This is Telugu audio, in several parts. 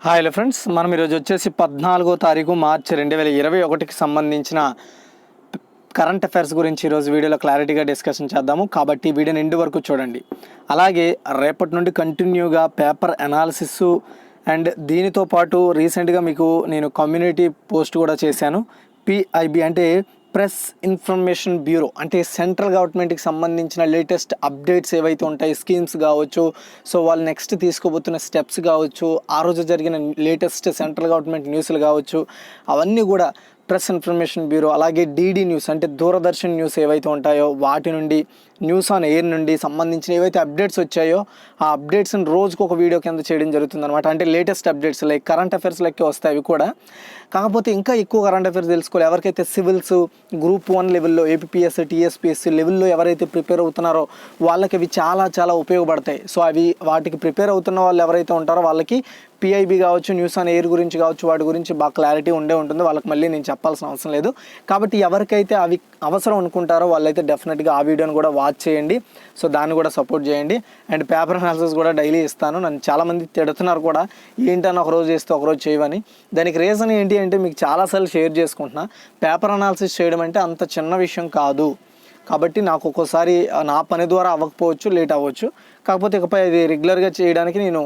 హాయ్ హలో ఫ్రెండ్స్, మనం ఈరోజు వచ్చేసి 14వ తారీఖు మార్చి 2021కి సంబంధించిన కరెంట్ అఫైర్స్ గురించి ఈరోజు వీడియోలో క్లారిటీగా డిస్కషన్ చేద్దాము. కాబట్టి వీడియోని ఎండ్ వరకు చూడండి. అలాగే రేపటి నుండి కంటిన్యూగా పేపర్ అనాలిసిస్ అండ్ దీనితో పాటు రీసెంట్గా మీకు నేను కమ్యూనిటీ పోస్ట్ కూడా చేశాను. పిఐబి అంటే ప్రెస్ ఇన్ఫర్మేషన్ బ్యూరో, అంటే సెంట్రల్ గవర్నమెంట్కి సంబంధించిన లేటెస్ట్ అప్డేట్స్ ఏవైతే ఉంటాయి, స్కీమ్స్ కావచ్చు, సో వాళ్ళు నెక్స్ట్ తీసుకోబోతున్న స్టెప్స్ కావచ్చు, ఆ రోజు జరిగిన లేటెస్ట్ సెంట్రల్ గవర్నమెంట్ న్యూస్లు కావచ్చు, అవన్నీ కూడా ప్రెస్ ఇన్ఫర్మేషన్ బ్యూరో. అలాగే డీడీ న్యూస్ అంటే దూరదర్శన్ న్యూస్ ఏవైతే ఉంటాయో వాటి నుండి, న్యూస్ ఆన్ ఎయిర్ నుండి సంబంధించిన ఏవైతే అప్డేట్స్ వచ్చాయో ఆ అప్డేట్స్ని రోజుకు ఒక వీడియో కింద చేయడం జరుగుతుంది అనమాట. అంటే latest updates like current affairs లెక్కే వస్తాయి అవి కూడా. కాకపోతే ఇంకా ఎక్కువ కరెంట్ అఫైర్స్ తెలుసుకోవాలి. ఎవరికైతే సివిల్స్ గ్రూప్ 1 లెవెల్లో, ఏపీఎస్ టీఎస్పీఎస్సీ లెవెల్లో ఎవరైతే ప్రిపేర్ అవుతున్నారో వాళ్ళకి అవి చాలా చాలా ఉపయోగపడతాయి. సో అవి వాటికి ప్రిపేర్ అవుతున్న వాళ్ళు ఎవరైతే ఉంటారో వాళ్ళకి పిఐబి కావచ్చు, న్యూస్ ఆన్ ఎయిర్ గురించి కావచ్చు, వాటి గురించి బాగా క్లారిటీ ఉంటుంది. వాళ్ళకి మళ్ళీ నేను చెప్పాల్సిన అవసరం లేదు. కాబట్టి ఎవరికైతే అవి అవసరం అనుకుంటారో వాళ్ళైతే డెఫినెట్గా ఆ వీడియోని కూడా వాచ్ చేయండి. సో దాన్ని కూడా సపోర్ట్ చేయండి. అండ్ పేపర్ అనాలిసిస్ కూడా డైలీ ఇస్తాను. నన్ను చాలామంది తిడుతున్నారు కూడా, ఏంటని ఒకరోజు చేస్తే ఒకరోజు చేయవని. దానికి రీజన్ ఏంటి అంటే మీకు చాలాసార్లు షేర్ చేసుకుంటున్నా, పేపర్ అనాలిసిస్ చేయడం అంటే అంత చిన్న విషయం కాదు. కాబట్టి నాకు ఒక్కోసారి నా పని ద్వారా అవ్వకపోవచ్చు, లేట్ అవ్వచ్చు. కాకపోతే ఇకపై అది రెగ్యులర్గా చేయడానికి నేను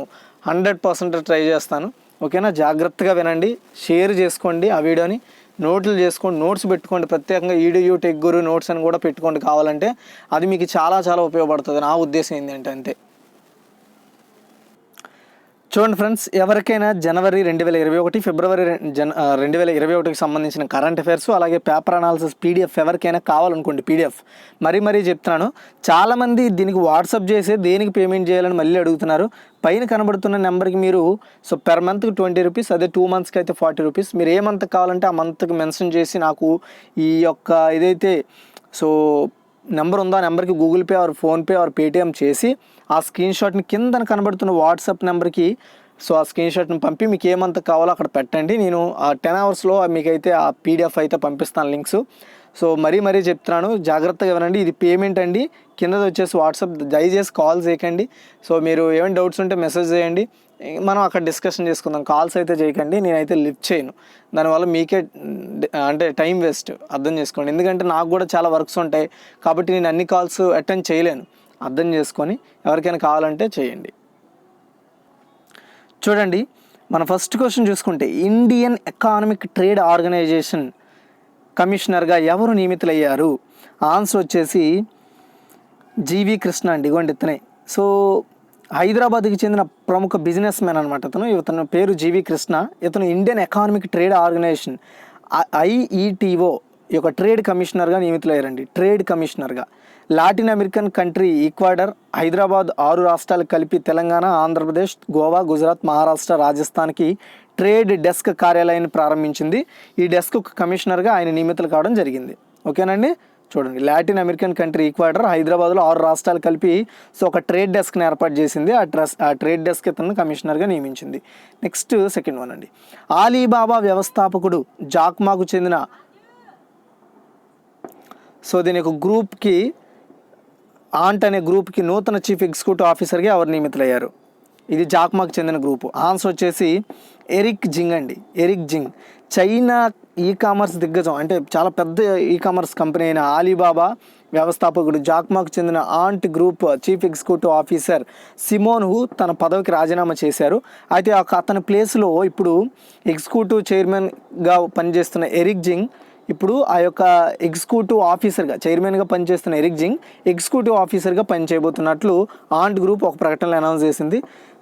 100% ట్రై చేస్తాను. ఓకేనా? జాగ్రత్తగా వినండి, షేర్ చేసుకోండి, ఆ వీడియోని నోట్లు చేసుకోండి, నోట్స్ పెట్టుకోండి. ప్రత్యేకంగా ఈడియూ టెక్ గురు నోట్స్ అని కూడా పెట్టుకోండి కావాలంటే. అది మీకు చాలా చాలా ఉపయోగపడుతుంది. నా ఉద్దేశం ఏంటంటే అంతే. చూడండి ఫ్రెండ్స్, ఎవరికైనా జనవరి 2021, ఫిబ్రవరి 2021కి సంబంధించిన కరెంట్ అఫైర్స్, అలాగే పేపర్ అనాలిసిస్ పీడిఎఫ్ ఎవరికైనా కావాలనుకోండి, పీడిఎఫ్ మరీ చెప్తున్నాను. చాలామంది దీనికి వాట్సాప్ చేసి దేనికి పేమెంట్ చేయాలని మళ్ళీ అడుగుతున్నారు. పైన కనబడుతున్న నెంబర్కి మీరు సో పెర్ మంత్కి 20 రూపీస్, అదే 2 మంత్స్కి అయితే 40 రూపీస్. మీరు ఏ మంత్ కావాలంటే ఆ మంత్కి మెన్షన్ చేసి నాకు ఈ యొక్క ఇదైతే సో నెంబర్ ఉందో ఆ నెంబర్కి Google pay are PhonePe are Paytm చేసి ఆ స్క్రీన్ షాట్ని కింద కనబడుతున్న వాట్సాప్ నెంబర్కి సో ఆ స్క్రీన్ షాట్ని పంపి మీకు ఏమంత కావాలో అక్కడ పెట్టండి. నేను ఆ 10 అవర్స్లో మీకైతే ఆ పీడిఎఫ్ అయితే పంపిస్తాను, లింక్స్. సో మరీ చెప్తున్నాను, జాగ్రత్తగా వినండి. ఇది పేమెంట్ అండి. కిందది వచ్చేసి వాట్సాప్, దయచేసి కాల్ చేయకండి. సో మీరు ఏమైనా డౌట్స్ ఉంటే మెసేజ్ చేయండి, మనం అక్కడ డిస్కషన్ చేసుకుందాం. కాల్స్ అయితే చేయకండి, నేనైతే లిఫ్ట్ చేయను. దానివల్ల మీకే అంటే టైం వేస్ట్, అర్థం చేసుకోండి. ఎందుకంటే నాకు కూడా చాలా వర్క్స్ ఉంటాయి కాబట్టి నేను అన్ని కాల్స్ అటెండ్ చేయలేను. అర్థం చేసుకొని ఎవరికైనా కావాలంటే చేయండి. చూడండి, మన ఫస్ట్ క్వశ్చన్ చూసుకుంటే ఇండియన్ ఎకనామిక్ ట్రేడ్ ఆర్గనైజేషన్ కమిషనర్గా ఎవరు నియమితులయ్యారు? ఆన్సర్ వచ్చేసి జీవి కృష్ణ అండి. ఇవ్వండి ఇతనే. సో హైదరాబాద్కి చెందిన ప్రముఖ బిజినెస్ మ్యాన్ అనమాట ఇతను పేరు జీవి కృష్ణ. ఇతను ఇండియన్ ఎకనామిక్ ట్రేడ్ ఆర్గనైజేషన్ ఐఈటీఓ యొక్క ట్రేడ్ కమిషనర్గా నియమితులయ్యారండి. ట్రేడ్ కమిషనర్గా లాటిన్ అమెరికన్ కంట్రీ ఈక్వాడర్, హైదరాబాద్ 6 రాష్ట్రాలు కలిపి తెలంగాణ, ఆంధ్రప్రదేశ్, గోవా, గుజరాత్, మహారాష్ట్ర, రాజస్థాన్కి ట్రేడ్ డెస్క్ కార్యాలయాన్ని ప్రారంభించింది. ఈ డెస్క్ కమిషనర్గా ఆయన నియమితులు కావడం జరిగింది. ఓకేనండి? చూడండి, లాటిన్ అమెరికన్ కంట్రీ ఈక్వాడర్, హైదరాబాద్లో 6 రాష్ట్రాలు కలిపి సో ఒక ట్రేడ్ డెస్క్ని ఏర్పాటు చేసింది. ఆ ట్రేడ్ డెస్క్ ఇతను కమిషనర్గా నియమించింది. నెక్స్ట్ సెకండ్ వన్ అండి. ఆలీబాబా వ్యవస్థాపకుడు జాక్ మాకు చెందిన సో దీని యొక్క గ్రూప్కి ఆంట్ అనే గ్రూప్కి నూతన చీఫ్ ఎగ్జిక్యూటివ్ ఆఫీసర్గా ఎవరు నియమితులయ్యారు? ఇది జాక్మాకు చెందిన గ్రూపు. ఆన్సర్ వచ్చేసి ఎరిక్ జింగ్ అండి. ఎరిక్ జింగ్. చైనా ఈ కామర్స్ దిగ్గజం, అంటే చాలా పెద్ద ఈ కామర్స్ కంపెనీ అయిన ఆలీబాబా వ్యవస్థాపకుడు జాక్మాకు చెందిన aunt group chief executive officer Simon Hu తన పదవికి రాజీనామా చేశారు. అయితే అతని ప్లేస్లో ఇప్పుడు ఎగ్జిక్యూటివ్ చైర్మన్గా పనిచేస్తున్న ఎరిక్ జింగ్ ఇప్పుడు ఆ యొక్క ఎగ్జిక్యూటివ్ ఆఫీసర్గా, చైర్మన్గా పనిచేస్తున్న ఎరిక్ జింగ్ ఎగ్జిక్యూటివ్ ఆఫీసర్గా పనిచేయబోతున్నట్లు ఆంట్ గ్రూప్ ఒక ప్రకటనలో అనౌన్స్ చేసింది.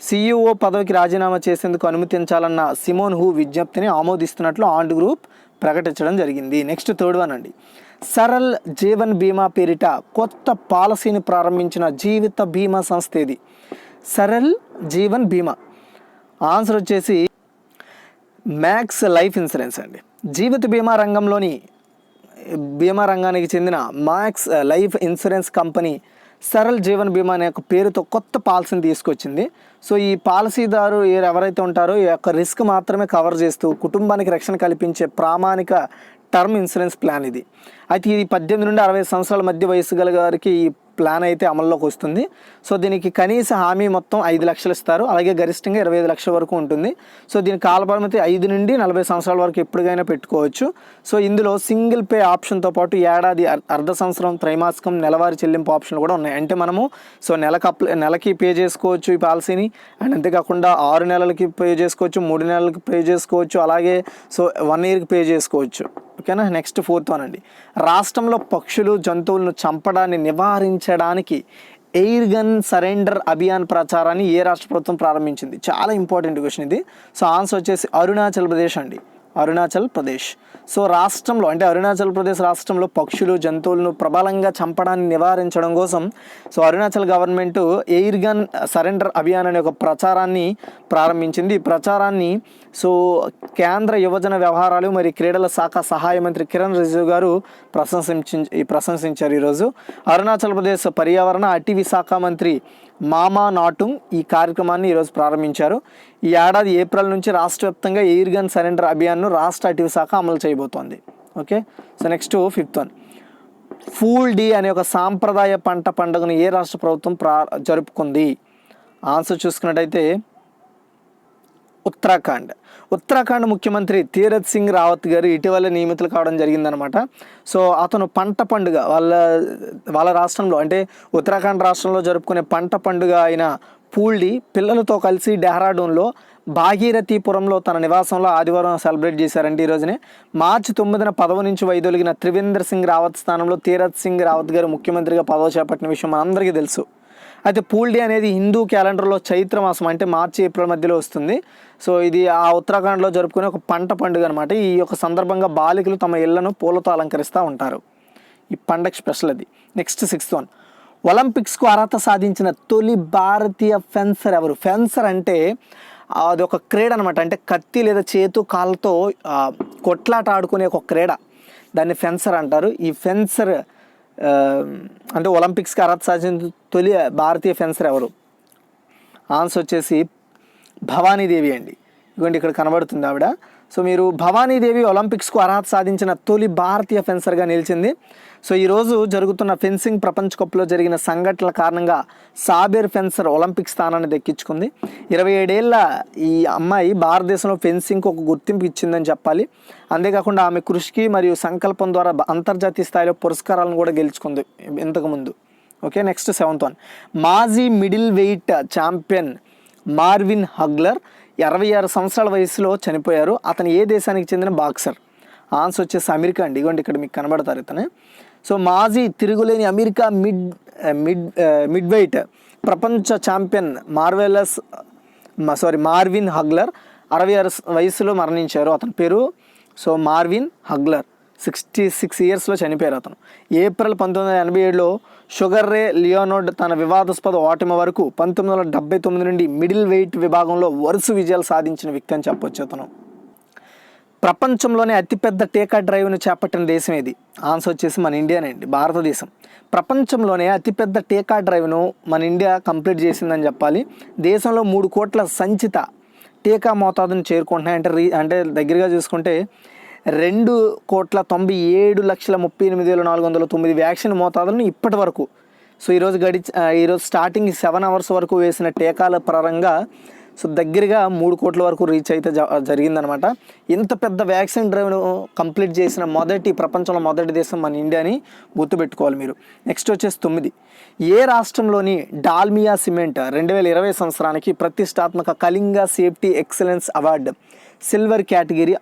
సిఇఓ పదవికి రాజీనామా చేసేందుకు అనుమతించాలన్న సిమోన్ హూ విజ్ఞప్తిని ఆమోదిస్తున్నట్లు ఆంట్ గ్రూప్ ప్రకటించడం జరిగింది. నెక్స్ట్ థర్డ్ వన్ అండి. సరల్ జీవన్ బీమా పేరిట కొత్త పాలసీని ప్రారంభించిన జీవిత బీమా సంస్థ ఏది? సరల్ జీవన్ బీమా. ఆన్సర్ వచ్చేసి మ్యాక్స్ లైఫ్ ఇన్సూరెన్స్ అండి. జీవిత బీమా రంగానికి చెందిన max life insurance company Saral Jeevan బీమా అనే ఒక పేరుతో కొత్త పాలసీని తీసుకొచ్చింది. సో ఈ పాలసీదారు ఎవరైతే ఉంటారో ఈ యొక్క రిస్క్ మాత్రమే కవర్ చేస్తూ కుటుంబానికి రక్షణ కల్పించే ప్రామాణిక టర్మ్ ఇన్సూరెన్స్ ప్లాన్ ఇది. అయితే ఇది 18 నుండి 60 సంవత్సరాల మధ్య వయసు గల వారికి ఈ ప్లాన్ అయితే అమల్లోకి వస్తుంది. సో దీనికి కనీస హామీ మొత్తం 5 లక్షలు ఇస్తారు, అలాగే గరిష్టంగా 25 లక్షల వరకు ఉంటుంది. సో దీని కాలపరిమితి 5 నుండి 40 సంవత్సరాల వరకు ఎప్పటికైనా పెట్టుకోవచ్చు. సో ఇందులో సింగిల్ పే ఆప్షన్తో పాటు ఏడాది, అర్ధ సంవత్సరం, త్రైమాసికం, నెలవారీ చెల్లింపు ఆప్షన్లు కూడా ఉన్నాయి. అంటే మనము సో నెలకి పే చేసుకోవచ్చు ఈ పాలసీని. అండ్ అంతేకాకుండా 6 నెలలకి పే చేసుకోవచ్చు, 3 నెలలకి పే చేసుకోవచ్చు, అలాగే సో 1 ఇయర్కి పే చేసుకోవచ్చు. ఓకేనా. నెక్స్ట్ 4th వన్ అండి. రాష్ట్రంలో పక్షులు, జంతువులను చంపడాన్ని నివారించడానికి ఎయిర్ గన్ సరెండర్ అభియాన్ ప్రచారాన్ని ఏ రాష్ట్ర ప్రభుత్వం ప్రారంభించింది? చాలా ఇంపార్టెంట్ క్వశ్చన్ ఇది. సో ఆన్సర్ వచ్చేసి అరుణాచల్ ప్రదేశ్ అండి, అరుణాచల్ ప్రదేశ్. సో రాష్ట్రంలో అంటే అరుణాచల్ ప్రదేశ్ రాష్ట్రంలో పక్షులు, జంతువులను ప్రబలంగా చంపడాన్ని నివారించడం కోసం so Arunachal government air gun surrender Abhiyan అనే ఒక ప్రచారాన్ని ప్రారంభించింది. ఈ ప్రచారాన్ని సో కేంద్ర యువజన వ్యవహారాలు మరియు క్రీడల శాఖ సహాయ మంత్రి కిరణ్ రిజిజు గారు ప్రశంసించారు ఈరోజు. అరుణాచల్ ప్రదేశ్ పర్యావరణ అటవీ శాఖ మంత్రి మామా నాటుంగ్ ఈ కార్యక్రమాన్ని ఈరోజు ప్రారంభించారు. ఈ ఏడాది ఏప్రిల్ నుంచి రాష్ట్ర వ్యాప్తంగా ఎయిర్ గన్ సరెండర్ అభియాన్ను రాష్ట్ర అటవీ శాఖ అమలు చేయబోతోంది. Okay. So next 5th one. Fool day అనే ఒక సాంప్రదాయ పండుగను ఏ రాష్ట్ర ప్రభుత్వం జరుపుకుంది? ఆన్సర్ చూసుకున్నట్టయితే ఉత్తరాఖండ్ ముఖ్యమంత్రి తీరత్ సింగ్ రావత్ గారు ఇటీవల నియమితులు కావడం జరిగిందనమాట. సో అతను పంట పండుగ వాళ్ళ రాష్ట్రంలో అంటే ఉత్తరాఖండ్ రాష్ట్రంలో జరుపుకునే పంట పండుగ అయిన పూల్డి పిల్లలతో కలిసి డెహ్రాడూన్లో భాగీరథీపురంలో తన నివాసంలో ఆదివారం సెలబ్రేట్ చేశారండి. ఈ రోజునే మార్చి 9న పదవి నుంచి వైదొలిగిన త్రివేంద్ర సింగ్ రావత్ స్థానంలో తీరత్ సింగ్ రావత్ గారు ముఖ్యమంత్రిగా పదవి చేపట్టిన విషయం మనందరికీ తెలుసు. అయితే పూల్ డే అనేది హిందూ క్యాలెండర్లో చైత్ర మాసం అంటే మార్చి, ఏప్రిల్ మధ్యలో వస్తుంది. సో ఇది ఆ ఉత్తరాఖండ్లో జరుపుకునే ఒక పంట పండుగ అనమాట. ఈ యొక్క సందర్భంగా బాలికలు తమ ఇళ్లను పూలతో అలంకరిస్తూ ఉంటారు. ఈ పండగ స్పెషల్ అది. Next 6th one. ఒలింపిక్స్కు అర్హత సాధించిన తొలి భారతీయ ఫెన్సర్ ఎవరు? ఫెన్సర్ అంటే అది ఒక క్రీడ అనమాట. అంటే కత్తి లేదా చేతు కాళ్ళతో కొట్లాట ఆడుకునే ఒక క్రీడ, దాన్ని ఫెన్సర్ అంటారు. ఈ ఫెన్సర్ అంటే ఒలింపిక్స్కి అర్హత సాధించిన తొలి భారతీయ ఫెన్సర్ ఎవరు? ఆన్సర్ వచ్చేసి భవానీదేవి అండి. ఇదిగోండి ఇక్కడ కనబడుతుంది ఆవిడ. సో మీరు భవానీదేవి ఒలింపిక్స్కు అర్హత సాధించిన తొలి భారతీయ ఫెన్సర్గా నిలిచింది. సో ఈరోజు జరుగుతున్న ఫెన్సింగ్ ప్రపంచ కప్లో జరిగిన సంఘటనల కారణంగా సాబిర్ ఫెన్సర్ ఒలింపిక్ స్థానాన్ని దక్కించుకుంది. 27 ఏళ్ల ఈ అమ్మాయి భారతదేశంలో ఫెన్సింగ్కి ఒక గుర్తింపు ఇచ్చిందని చెప్పాలి. అంతేకాకుండా ఆమె కృషికి మరియు సంకల్పం ద్వారా అంతర్జాతీయ స్థాయిలో పురస్కారాలను కూడా గెలుచుకుంది ఇంతకుముందు. ఓకే. Next 7th one. మాజీ మిడిల్ వెయిట్ ఛాంపియన్ మార్విన్ హగ్లర్ 26 సంవత్సరాల వయసులో చనిపోయారు. అతను ఏ దేశానికి చెందిన బాక్సర్? ఆన్సర్ వచ్చేసి అమెరికా అండి. ఇదిగోండి ఇక్కడ మీకు కనబడతారు ఇతను. సో మాజీ తిరుగులేని అమెరికా మిడ్ వెయిట్ ప్రపంచ ఛాంపియన్ మార్విన్ హగ్లర్ 66 వయసులో మరణించారు. అతని పేరు సో మార్విన్ హగ్లర్. 66 ఇయర్స్లో చనిపోయారు అతను. ఏప్రిల్ 1987లో షుగర్ రే లియోనార్డ్ తన వివాదాస్పద ఓటమి వరకు 1979 నుండి మిడిల్ వెయిట్ విభాగంలో వరుస విజయాలు సాధించిన వ్యక్తి అని చెప్పొచ్చు అతను. ప్రపంచంలోనే అతిపెద్ద టీకా డ్రైవ్ను చేపట్టిన దేశం ఏది? ఆన్సర్ వచ్చేసి మన ఇండియానండి, భారతదేశం. ప్రపంచంలోనే అతిపెద్ద టీకా డ్రైవ్ను మన ఇండియా కంప్లీట్ చేసిందని చెప్పాలి. దేశంలో 3 కోట్ల సంచిత టీకా మోతాదును చేరుకుంటున్నాయి. అంటే దగ్గరగా చూసుకుంటే 2,97,38,409 వ్యాక్సిన్ మోతాదులను ఇప్పటి వరకు సో ఈరోజు స్టార్టింగ్ 7 అవర్స్ వరకు వేసిన టీకాల పరంగా సో దగ్గరగా 3 కోట్ల వరకు రీచ్ అయితే జరిగిందనమాట. ఇంత పెద్ద వ్యాక్సిన్ డ్రైవ్ను కంప్లీట్ చేసిన ప్రపంచంలో మొదటి దేశం మన ఇండియాని గుర్తుపెట్టుకోవాలి మీరు. నెక్స్ట్ వచ్చేసి 9. ఏ రాష్ట్రంలోని డాల్మియా సిమెంట్ 2020 సంవత్సరానికి ప్రతిష్టాత్మక Kalinga safety excellence award silver category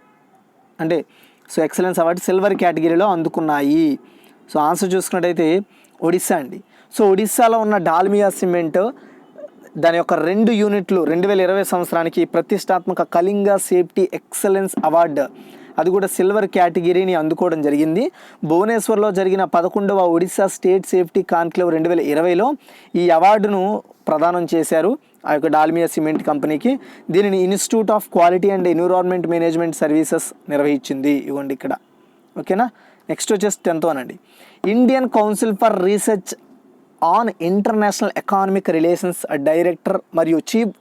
అంటే సో ఎక్సలెన్స్ అవార్డు సిల్వర్ కేటగిరీలో అందుకున్నాయి? సో ఆన్సర్ చూసుకున్నట్టయితే ఒడిస్సా అండి. సో ఒడిస్సాలో ఉన్న డాల్మియా సిమెంట్ దాని యొక్క 2 యూనిట్లు 2020 సంవత్సరానికి ప్రతిష్టాత్మక కళింగ సేఫ్టీ ఎక్సలెన్స్ అవార్డు అది కూడా సిల్వర్ కేటగిరీని అందుకోవడం జరిగింది. భువనేశ్వర్లో జరిగిన 11వ ఒడిస్సా స్టేట్ సేఫ్టీ కాన్క్లేవ్ 2020లో ఈ అవార్డును ప్రదానం చేశారు ఆ యొక్క డాల్మియా సిమెంట్ కంపెనీకి. దీనిని institute of quality and environment management services నిర్వహించింది. ఇవ్వండి ఇక్కడ. ఓకేనా. నెక్స్ట్ వచ్చేసి 10th వన్ అండి. Indian council for research on international economic relations director మరియు చీఫ్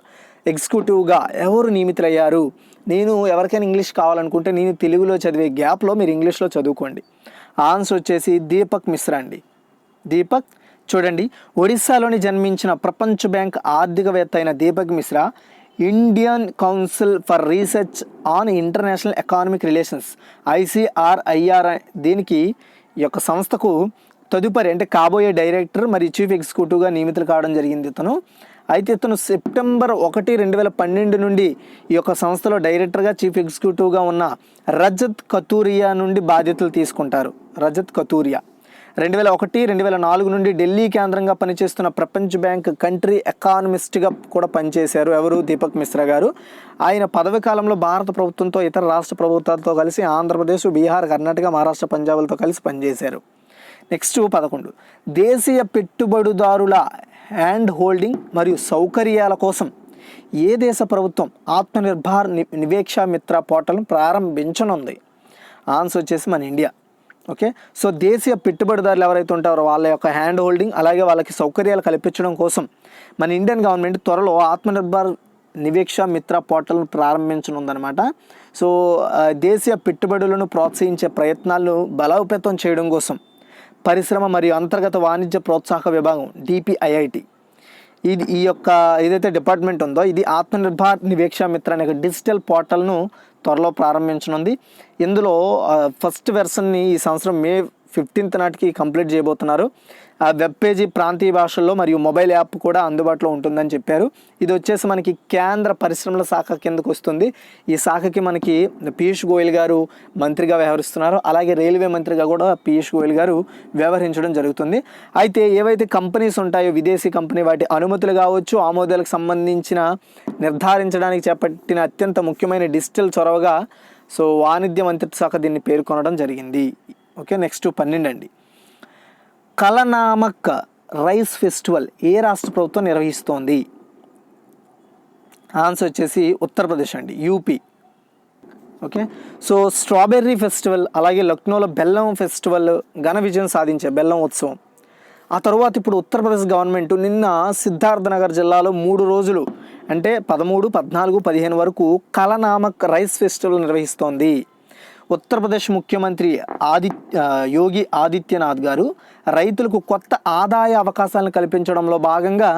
ఎగ్జిక్యూటివ్గా ఎవరు నియమితులయ్యారు? నేను ఎవరికైనా ఇంగ్లీష్ కావాలనుకుంటే నేను తెలుగులో చదివే గ్యాప్లో మీరు ఇంగ్లీష్లో చదువుకోండి. ఆన్సర్ వచ్చేసి దీపక్ మిశ్రా అండి. దీపక్ చూడండి, ఒడిశాలోని జన్మించిన ప్రపంచ బ్యాంక్ ఆర్థికవేత్త అయిన Deepak Mishra Indian council for research on international economic relations ICRIR దీనికి ఈ యొక్క సంస్థకు తదుపరి అంటే కాబోయే డైరెక్టర్ మరియు చీఫ్ ఎగ్జిక్యూటివ్గా నియమితులు కావడం జరిగింది ఇతను. అయితే ఇతను సెప్టెంబర్ 1, 2012 నుండి ఈ యొక్క సంస్థలో డైరెక్టర్గా చీఫ్ ఎగ్జిక్యూటివ్గా ఉన్న రజత్ కతూరియా నుండి బాధ్యతలు తీసుకుంటారు. రజత్ కతూరియా 2001, 2004 నుండి ఢిల్లీ కేంద్రంగా పనిచేస్తున్న ప్రపంచ బ్యాంక్ కంట్రీ ఎకానమిస్ట్గా కూడా పనిచేశారు. ఎవరు? దీపక్ మిశ్రా గారు. ఆయన పదవి కాలంలో భారత ప్రభుత్వంతో ఇతర రాష్ట్ర ప్రభుత్వాలతో కలిసి ఆంధ్రప్రదేశ్, బీహార్, కర్ణాటక, మహారాష్ట్ర, పంజాబ్లతో కలిసి పనిచేశారు. నెక్స్ట్ 11, దేశీయ పెట్టుబడిదారుల హ్యాండ్ హోల్డింగ్ మరియు సౌకర్యాల కోసం ఏ దేశ ప్రభుత్వం ఆత్మనిర్భర్ నివేక్ష మిత్ర పోర్టల్ను ప్రారంభించనుంది? ఆన్సర్ వచ్చేసి మన ఇండియా. ఓకే, సో దేశీయ పెట్టుబడిదారులు ఎవరైతే ఉంటారో వాళ్ళ యొక్క హ్యాండ్ హోల్డింగ్ అలాగే వాళ్ళకి సౌకర్యాలు కల్పించడం కోసం మన ఇండియన్ గవర్నమెంట్ త్వరలో ఆత్మనిర్భర్ నివేక్ష మిత్ర పోర్టల్ను ప్రారంభించనుందనమాట. సో దేశీయ పెట్టుబడులను ప్రోత్సహించే ప్రయత్నాలను బలోపేతం చేయడం కోసం పరిశ్రమ మరియు అంతర్గత వాణిజ్య ప్రోత్సాహక విభాగం DPIIT ఈ యొక్క ఏదైతే డిపార్ట్మెంట్ ఉందో ఇది ఆత్మనిర్భర్ నివేక్ష మిత్ర అనే డిజిటల్ పోర్టల్ను త్వరలో ప్రారంభించనుంది. ఇందులో ఫస్ట్ వెర్షన్ని ఈ సంవత్సరం May 15 నాటికి కంప్లీట్ చేయబోతున్నారు. ఆ వెబ్ పేజీ ప్రాంతీయ భాషల్లో మరియు మొబైల్ యాప్ కూడా అందుబాటులో ఉంటుందని చెప్పారు. ఇది వచ్చేసి మనకి కేంద్ర పరిశ్రమల శాఖ కిందకు వస్తుంది. ఈ శాఖకి మనకి పీయూష్ గోయల్ గారు మంత్రిగా వ్యవహరిస్తున్నారు. అలాగే రైల్వే మంత్రిగా కూడా పీయూష్ గోయల్ గారు వ్యవహరించడం జరుగుతుంది. అయితే ఏవైతే కంపెనీస్ ఉంటాయో విదేశీ కంపెనీ వాటి అనుమతులు కావచ్చు, ఆమోదాలకు సంబంధించిన నిర్ధారించడానికి చేపట్టిన అత్యంత ముఖ్యమైన డిజిటల్ చొరవగా సో వాణిజ్య మంత్రిత్వ శాఖ దీన్ని పేర్కొనడం జరిగింది. ఓకే, నెక్స్ట్ 12 అండి. కలనామక్ రైస్ ఫెస్టివల్ ఏ రాష్ట్ర ప్రభుత్వం నిర్వహిస్తోంది? ఆన్సర్ వచ్చేసి ఉత్తరప్రదేశ్ అండి, UP. Okay, so strawberry festival అలాగే లక్నోలో బెల్లం ఫెస్టివల్ ఘన విజయం సాధించే బెల్లం ఉత్సవం. ఆ తర్వాత ఇప్పుడు ఉత్తరప్రదేశ్ గవర్నమెంట్ నిన్న సిద్ధార్థనగర్ జిల్లాలో 3 రోజులు అంటే 13, 14, 15 వరకు కలనామక్ రైస్ ఫెస్టివల్ నిర్వహిస్తోంది. ఉత్తరప్రదేశ్ ముఖ్యమంత్రి యోగి ఆదిత్యనాథ్ గారు రైతులకు కొత్త ఆదాయ అవకాశాలను కల్పించడంలో భాగంగా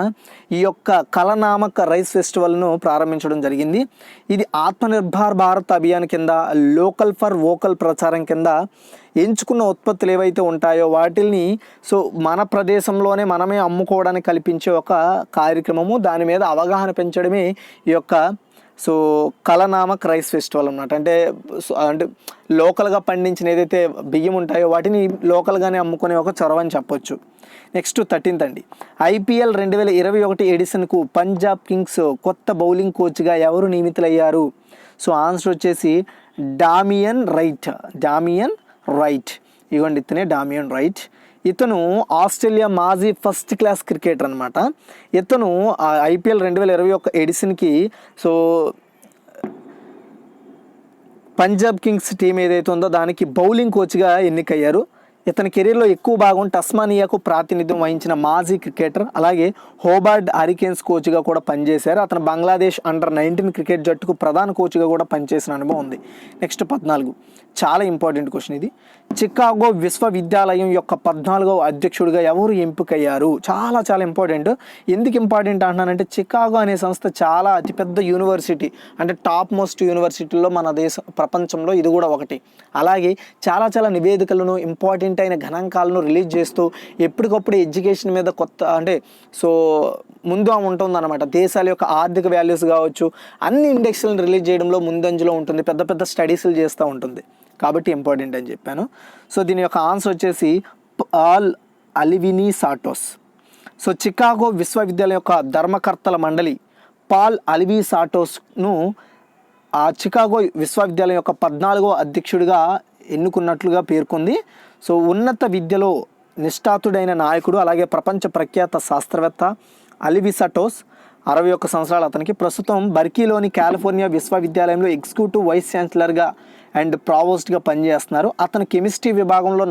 ఈ యొక్క కలనామక్ రైస్ ఫెస్టివల్ను ప్రారంభించడం జరిగింది. ఇది ఆత్మనిర్భర్ భారత్ అభియాన్ కింద లోకల్ ఫర్ వోకల్ ప్రచారం కింద ఎంచుకున్న ఉత్పత్తులు ఏవైతే ఉంటాయో వాటిని సో మన ప్రదేశంలోనే మనమే అమ్ముకోవడానికి కల్పించే ఒక కార్యక్రమము. దాని మీద అవగాహన పెంచడమే ఈ యొక్క సో కలనామక్ రైస్ ఫెస్టివల్ అన్నమాట. అంటే లోకల్గా పండించిన ఏదైతే బియ్యం ఉంటాయో వాటిని లోకల్గానే అమ్ముకునే ఒక చొరవ అని చెప్పొచ్చు. నెక్స్ట్ 13th అండి. IPL 2021 ఎడిషన్కు పంజాబ్ కింగ్స్ కొత్త బౌలింగ్ కోచ్గా ఎవరు నియమితులయ్యారు? సో ఆన్సర్ వచ్చేసి డామియన్ రైట్. ఇవ్వండి, ఇతనే డామియన్ రైట్. ఇతను ఆస్ట్రేలియా మాజీ ఫస్ట్ క్లాస్ క్రికెటర్ అనమాట. ఇతను IPL 2021 ఎడిషన్కి సో పంజాబ్ కింగ్స్ టీం ఏదైతే ఉందో దానికి బౌలింగ్ కోచ్గా ఎన్నికయ్యారు. ఇతని కెరీర్లో ఎక్కువ భాగం టస్మానియాకు ప్రాతినిధ్యం వహించిన మాజీ క్రికెటర్, అలాగే హోబార్ట్ హరికేన్స్ కోచ్గా కూడా పనిచేశారు. అతను బంగ్లాదేశ్ అండర్-19 క్రికెట్ జట్టుకు ప్రధాన కోచ్గా కూడా పనిచేసిన అనుభవం ఉంది. నెక్స్ట్ 14, చాలా ఇంపార్టెంట్ క్వశ్చన్ ఇది. చికాగో విశ్వవిద్యాలయం యొక్క 14వ అధ్యక్షుడిగా ఎవరు ఎంపికయ్యారు? చాలా చాలా ఇంపార్టెంట్. ఎందుకు ఇంపార్టెంట్ అంటున్నానంటే చికాగో అనే సంస్థ చాలా అతిపెద్ద యూనివర్సిటీ, అంటే టాప్ మోస్ట్ యూనివర్సిటీల్లో మన ప్రపంచంలో ఇది కూడా ఒకటి. అలాగే చాలా చాలా నివేదికలను ఇంపార్టెంట్ అయిన గణాంకాలను రిలీజ్ చేస్తూ ఎప్పటికప్పుడు ఎడ్యుకేషన్ మీద కొత్త అంటే సో ముందు ఉంటుందన్నమాట. దేశాల యొక్క ఆర్థిక వాల్యూస్ కావచ్చు అన్ని ఇండెక్స్లను రిలీజ్ చేయడంలో ముందంజలో ఉంటుంది, పెద్ద పెద్ద స్టడీస్లు చేస్తూ ఉంటుంది. కాబట్టి ఇంపార్టెంట్ అని చెప్పాను. సో దీని యొక్క ఆన్సర్ వచ్చేసి పాల్ అలివినీ సాటోస్. సో చికాగో విశ్వవిద్యాలయం యొక్క ధర్మకర్తల మండలి పాల్ అలివి సాటోస్ను ఆ చికాగో విశ్వవిద్యాలయం యొక్క 14వ అధ్యక్షుడిగా ఎన్నుకున్నట్లుగా పేర్కొంది. సో ఉన్నత విద్యలో నిష్ఠాతుడైన నాయకుడు, అలాగే ప్రపంచ ప్రఖ్యాత శాస్త్రవేత్త అలివి సాటోస్ 61 సంవత్సరాలు అతనికి. ప్రస్తుతం బర్కీలోని కాలిఫోర్నియా విశ్వవిద్యాలయంలో ఎగ్జిక్యూటివ్ వైస్ ఛాన్సలర్గా అండ్ ప్రావోస్ట్గా పనిచేస్తున్నారు. అతను కెమిస్ట్రీ విభాగంలో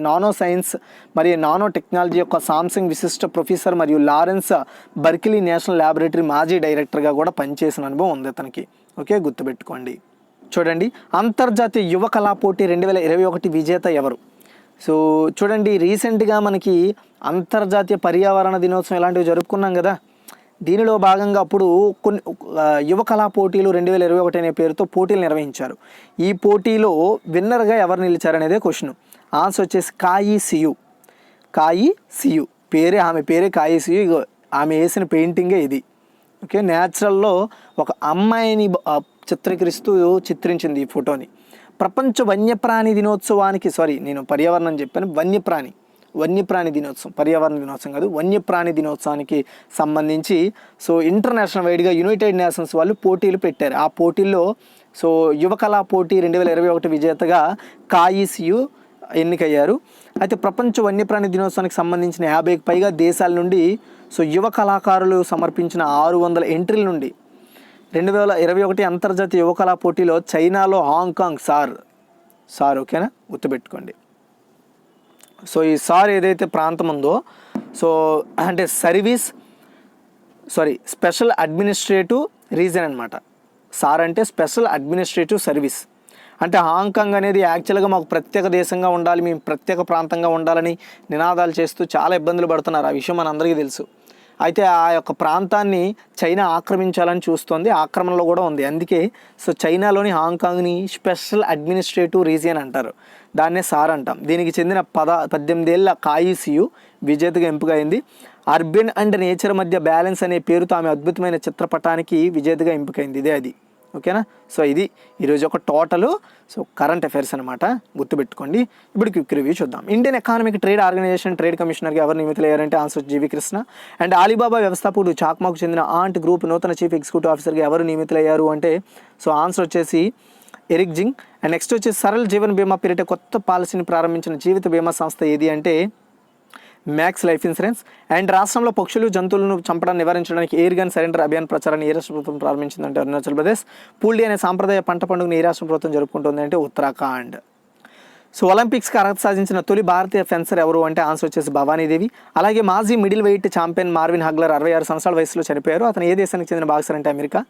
నానో సైన్స్ మరియు నానో టెక్నాలజీ యొక్క సామ్సంగ్ విశిష్ట ప్రొఫెసర్ మరియు లారెన్స్ బర్కిలీ నేషనల్ ల్యాబొరేటరీ మాజీ డైరెక్టర్గా కూడా పనిచేసిన అనుభవం ఉంది అతనికి. ఓకే, గుర్తుపెట్టుకోండి. చూడండి, అంతర్జాతీయ యువ కళా పోటీ 2021 విజేత ఎవరు? సో చూడండి, రీసెంట్గా మనకి అంతర్జాతీయ పర్యావరణ దినోత్సవం ఇలాంటివి జరుపుకున్నాం కదా. దీనిలో భాగంగా అప్పుడు కొన్ని యువ కళా పోటీలు 2021 అనే పేరుతో పోటీలు నిర్వహించారు. ఈ పోటీలో విన్నర్గా ఎవరు నిలిచారనేదే క్వశ్చన్. ఆన్సర్ వచ్చేసి కాయి సియు ఆమె పేరే కాయి సియు. ఆమె వేసిన పెయింటింగే ఇది. ఓకే, న్యాచురల్లో ఒక అమ్మాయిని చిత్రించింది ఈ ఫోటోని. ప్రపంచ వన్యప్రాణి దినోత్సవానికి, నేను పర్యావరణం చెప్పాను, వన్యప్రాణి దినోత్సవం, పర్యావరణ దినోత్సవం కాదు, వన్యప్రాణి దినోత్సవానికి సంబంధించి ఇంటర్నేషనల్ వైడ్గా యునైటెడ్ నేషన్స్ వాళ్ళు పోటీలు పెట్టారు. ఆ పోటీల్లో యువ కళా పోటీ 2021 విజేతగా కాయి సియు ఎన్నికయ్యారు. అయితే ప్రపంచ వన్యప్రాణి దినోత్సవానికి సంబంధించిన 50కి పైగా దేశాల నుండి యువ కళాకారులు సమర్పించిన 600 ఎంట్రీల నుండి 2021 అంతర్జాతీయ యువ కళా పోటీలో చైనాలో హాంకాంగ్ సార్ ఓకేనా, గుర్తుపెట్టుకోండి. ఈ సార్ ఏదైతే ప్రాంతం ఉందో అంటే స్పెషల్ అడ్మినిస్ట్రేటివ్ రీజన్ అనమాట. సార్ అంటే స్పెషల్ అడ్మినిస్ట్రేటివ్ సర్వీస్. అంటే హాంకాంగ్ అనేది యాక్చువల్గా మాకు ప్రత్యేక దేశంగా ఉండాలి, మేము ప్రత్యేక ప్రాంతంగా ఉండాలని నినాదాలు చేస్తూ చాలా ఇబ్బందులు పడుతున్నారు. ఆ విషయం మనందరికీ తెలుసు. అయితే ఆ యొక్క ప్రాంతాన్ని చైనా ఆక్రమించాలని చూస్తోంది, ఆక్రమణలో కూడా ఉంది. అందుకే చైనాలోని హాంకాంగ్ని స్పెషల్ అడ్మినిస్ట్రేటివ్ రీజియన్ అంటారు, దాన్నే సార్ అంటాం. దీనికి చెందిన 18 ఏళ్ల కాయి సియు విజేతగా ఎంపికైంది. అర్బన్ అండ్ నేచర్ మధ్య బ్యాలెన్స్ అనే పేరుతో ఆమె అద్భుతమైన చిత్రపటానికి విజేతగా ఎంపికైంది. ఇదే అది. ఓకేనా. ఇది ఈరోజు ఒక టోటల్ కరెంట్ అఫైర్స్ అనమాట, గుర్తుపెట్టుకోండి. ఇప్పుడు క్విక్ రివ్యూ చూద్దాం. Indian economic trade organization trade కమిషనర్గా ఎవరు నియమితులయ్యారంటే answer G V Krishna. And Alibaba వ్యవస్థాపకుడు చాక్మాకు చెందిన ఆంట్ గ్రూప్ నూతన చీఫ్ ఎగ్జిక్యూటివ్ ఆఫీసర్గా ఎవరు నియమితులయ్యారు అంటే ఆన్సర్ వచ్చేసి ఎరిక్ జింగ్. అండ్ నెక్స్ట్ వచ్చేసి సరళ్ జీవన్ బీమా పేరిట కొత్త పాలసీని ప్రారంభించిన జీవిత బీమా సంస్థ ఏది అంటే మ్యాక్స్ లైఫ్ ఇన్సూరెన్స్. అండ్ రాష్ట్రంలో పక్షులు జంతువులను చంపడాన్ని నివారించడానికి ఎయిర్ గన్ సరెండర్ అభియాన్ ప్రచారాన్ని ఏ రాష్ట్ర ప్రభుత్వం ప్రారంభించిందంటే అరుణాచల్ ప్రదేశ్. పూల్డీ అనే సాంప్రదాయ పంట పండుగను ఏ రాష్ట్ర ప్రభుత్వం జరుపుకుంటుంది అంటే ఉత్తరాఖండ్. ఒలింపిక్స్కి అర్హత సాధించిన తొలి భారతీయ ఫెన్సర్ ఎవరు అంటే ఆన్సర్ వచ్చేసి భవానీదేవి. అలాగే మాజీ మిడిల్ వెయిట్ ఛాంపియన్ మార్విన్ హగ్లర్ 66 సంవత్సరాల వయసులో చనిపోయారు. అతను ఏ దేశానికి చెందిన బాక్సర్ అంటే అమెరికా.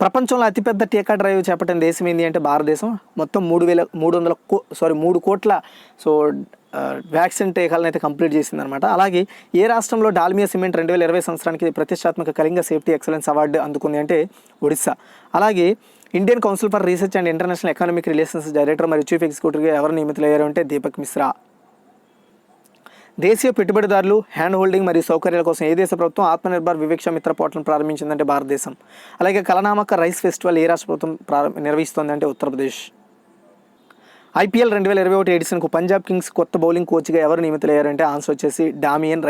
ప్రపంచంలో అతిపెద్ద టీకా డ్రైవ్ చేపట్టిన దేశం ఏంటి అంటే భారతదేశం. మొత్తం 3 కోట్ల వ్యాక్సిన్ టీకాలను అయితే కంప్లీట్ చేసిందనమాట. అలాగే ఏ రాష్ట్రంలో డాల్మియా సిమెంట్ 2020 సంవత్సరానికి ప్రతిష్టాత్మక కళింగ సేఫ్టీ ఎక్సలెన్స్ అవార్డు అందుకుంది అంటే ఒడిస్సా. అలాగే Indian council for research and international economic relations director మరియు చీఫ్ ఎగ్జిక్యూటివ్గా ఎవరు నియమితులయ్యారు అంటే దీపక్ మిశ్రా. దేశీయ పెట్టుబడిదారులు హ్యాండ్ హోల్డింగ్ మరియు సౌకర్యాల కోసం ఏ దేశ ప్రభుత్వం ఆత్మనిర్భర్ వివేక్ష మిత్ర పోర్టల్ను ప్రారంభించిందంటే భారతదేశం. అలాగే కలనామక రైస్ ఫెస్టివల్ ఏ రాష్ట్ర ప్రభుత్వం నిర్వహిస్తోంది అంటే ఉత్తరప్రదేశ్. IPL 2021 ఎడిషన్కు పంజాబ్ కింగ్స్ కొత్త బౌలింగ్ కోచ్గా ఎవరు నియమితులయ్యారంటే ఆన్సర్ వచ్చేసి డామియన్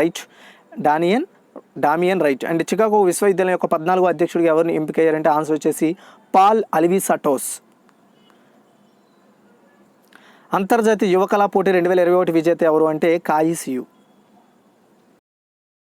రైట్. అండ్ చికాగో విశ్వవిద్యాలయం యొక్క 14వ అధ్యక్షుడిగా ఎవరిని ఎంపికయ్యారంటే ఆన్సర్ వచ్చేసి పాల్ అల్విసాటోస్. అంతర్జాతీయ యువ కళా పోటీ 2021 విజేత ఎవరు అంటే కాయి సియు.